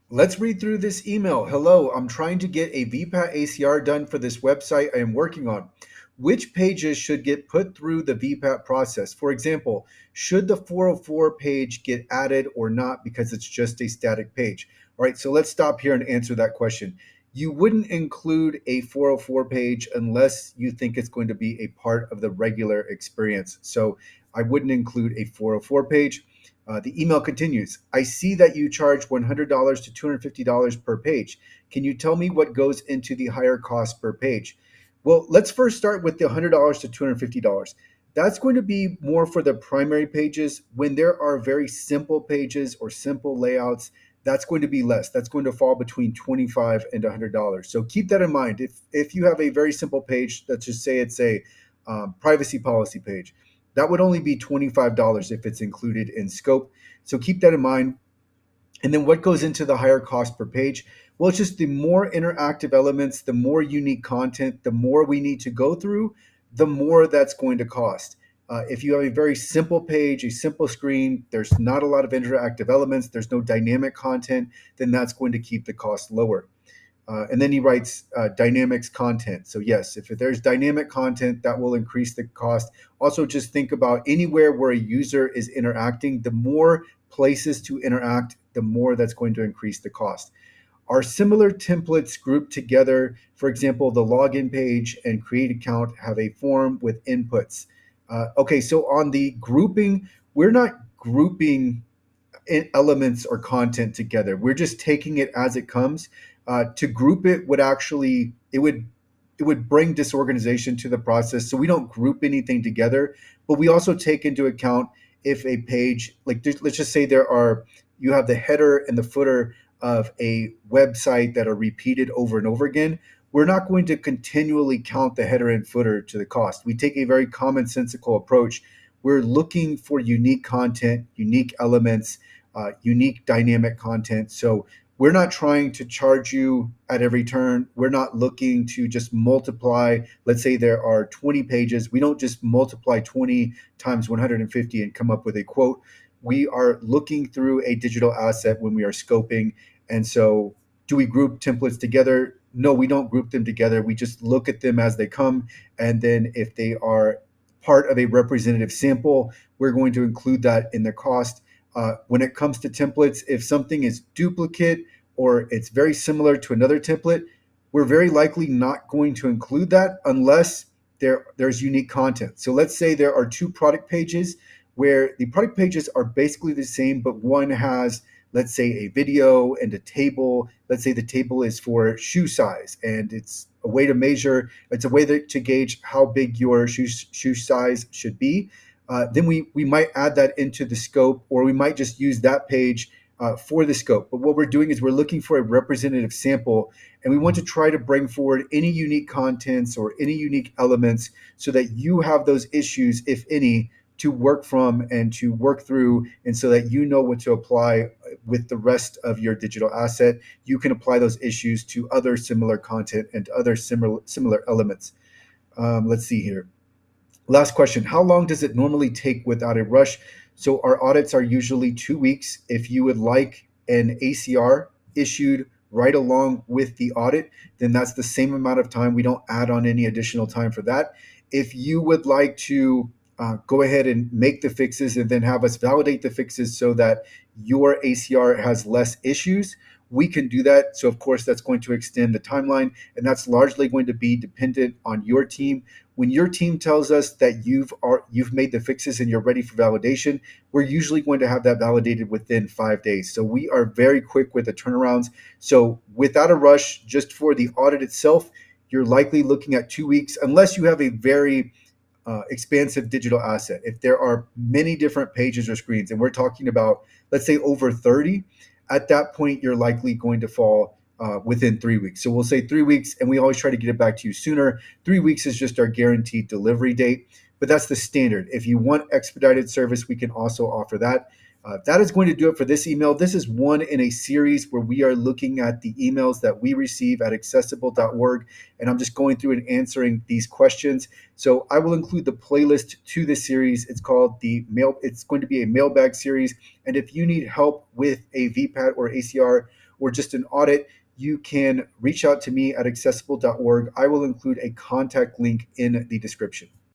Let's read through this email. Hello, I'm trying to get a VPAT ACR done for this website I am working on. Which pages should get put through the VPAT process? For example, should the 404 page get added or not because it's just a static page? All right, so let's stop here and answer that question. You wouldn't include a 404 page unless you think it's going to be a part of the regular experience. So I wouldn't include a 404 page. The email continues. I see that you charge $100 to $250 per page. Can you tell me what goes into the higher cost per page? Well, let's first start with the $100 to $250. That's going to be more for the primary pages. When there are very simple pages or simple layouts, that's going to be less. That's going to fall between $25 and $100. So keep that in mind. If you have a very simple page, let's just say it's a privacy policy page, that would only be $25 if it's included in scope. So keep that in mind. And then what goes into the higher cost per page? Well, it's just the more interactive elements, the more unique content, the more we need to go through, the more that's going to cost. If you have a very simple page, a simple screen, there's not a lot of interactive elements, there's no dynamic content, then that's going to keep the cost lower. And then he writes dynamics content. So yes, if there's dynamic content, that will increase the cost. Also, just think about anywhere where a user is interacting, the more places to interact, the more that's going to increase the cost. Are similar templates grouped together? For example, the login page and create account have a form with inputs. Okay, so on the grouping, we're not grouping elements or content together. We're just taking it as it comes. To group it would actually it would bring disorganization to the process. So we don't group anything together, but we also take into account if a page, like let's just say you have the header and the footer of a website that are repeated over and over again. We're not going to continually count the header and footer to the cost. We take a very commonsensical approach. We're looking for unique content, unique elements, unique dynamic content. So we're not trying to charge you at every turn. We're not looking to just multiply. Let's say there are 20 pages. We don't just multiply 20 times 150 and come up with a quote. We are looking through a digital asset when we are scoping. And so, do we group templates together? No, we don't group them together. We just look at them as they come. And then if they are part of a representative sample, we're going to include that in the cost. When it comes to templates, if something is duplicate or it's very similar to another template, we're very likely not going to include that unless there's unique content. So let's say there are two product pages where the product pages are basically the same, but one has, let's say, a video and a table. Let's say the table is for shoe size, and it's a way to measure, it's a way to gauge how big your shoe size should be. Then we might add that into the scope, or we might just use that page for the scope. But what we're doing is we're looking for a representative sample, and we want to try to bring forward any unique contents or any unique elements so that you have those issues, if any, to work from and to work through, and so that you know what to apply with the rest of your digital asset. You can apply those issues to other similar content and other similar elements. Let's see here. Last question. How long does it normally take without a rush? So our audits are usually 2 weeks. If you would like an ACR issued right along with the audit, then that's the same amount of time. We don't add on any additional time for that. If you would like to go ahead and make the fixes and then have us validate the fixes so that your ACR has less issues, we can do that. So of course, that's going to extend the timeline, and that's largely going to be dependent on your team. When your team tells us that you've made the fixes and you're ready for validation, we're usually going to have that validated within 5 days. So we are very quick with the turnarounds. So without a rush, just for the audit itself, you're likely looking at 2 weeks, unless you have a very expansive digital asset. If there are many different pages or screens, and we're talking about, let's say, over 30, at that point, you're likely going to fall within 3 weeks. So we'll say 3 weeks, and we always try to get it back to you sooner. 3 weeks is just our guaranteed delivery date, but that's the standard. If you want expedited service, we can also offer that. That is going to do it for this email. This is one in a series where we are looking at the emails that we receive at accessible.org, and I'm just going through and answering these questions. So I will include the playlist to this series. It's called the mail. It's going to be a mailbag series, and if you need help with a VPAT or ACR or just an audit, you can reach out to me at accessible.org. I will include a contact link in the description.